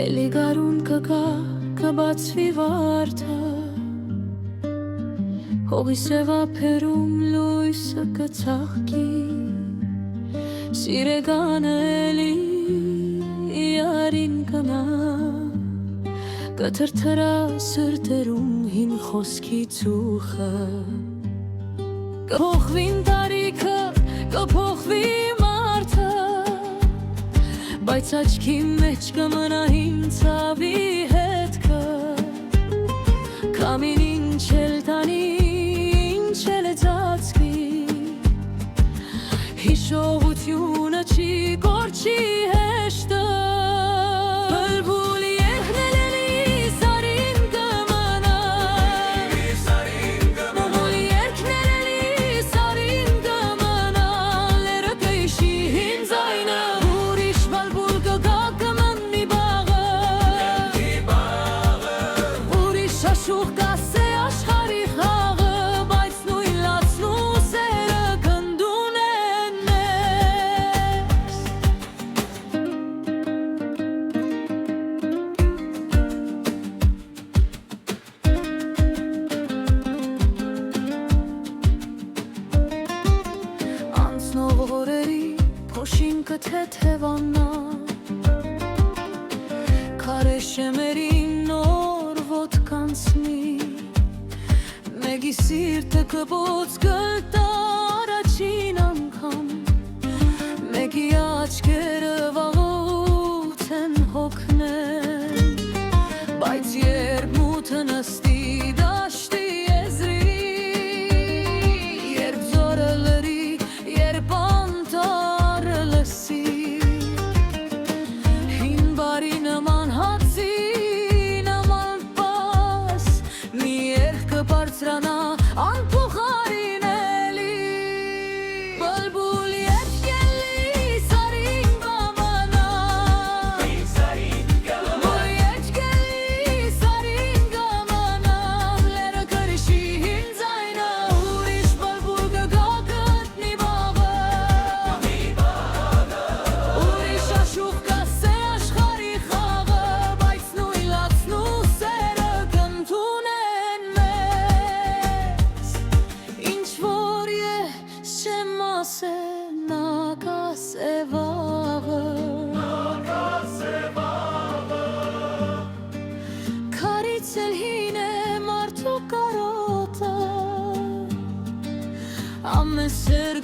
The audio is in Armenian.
Էլի գարուն կգա, կբացվի վարդը, հողի սևափերում լույսը կծաղկի, սիրեգանը էլի ярին կնա, կթրթրա սրտերում հին խոսքի ծուխը, կփոխվին տարիքը, կփոխվի մարդը, բայց աչքի մեջ կմնա հին ցավի հետքը, քամին ինչ էլ տանի, ինչ էլ ծածկի, հիշողությունը չի կորչի հեշտը, բլբուլի եղնելելի սարին կմնա, մոմոլի երկնելելի սարին կմնա, լերը կհիշի հին ձայնը, ուրիշ բլբուլ կգա կմնի բաղը, ուրիշ աշուղ կասե աշխարհի խաղը, բայց նույն լացն ու սերը գնդուն են մեզ։ Անցնող օրերի փոշին կթեթևանա, քարե շեմերին նոր ոտք անցնի, մեկի սիրտը կբոց կտա առաջին անգամ, մեկի աչքերը վաղուց են հոգնել, բայց երբ մութը նստի դաշտի եզրի, երբ ձորը լրի, երբ անտառը լսի, հին բարի նման հացի նման պաս, մի երգ կբարձրանա անփոխարին էլի, բլբուլ երկելի սարին կմնա, բլբուլ երկելի սարին կմնա, լերը կհիշի հին ձայնը, ուրիշ բլբուլ կգա կգտնի բաղը, ուրիշ աշուղ կասե աշխարհի խաղը, բայց նույն լացն ու սերը կընդունեն մեզ, ինչ որ ես չեմ ասել, նա կասե վաղը, քարից էլ հին է մարդու կարոտը, ամեն սեր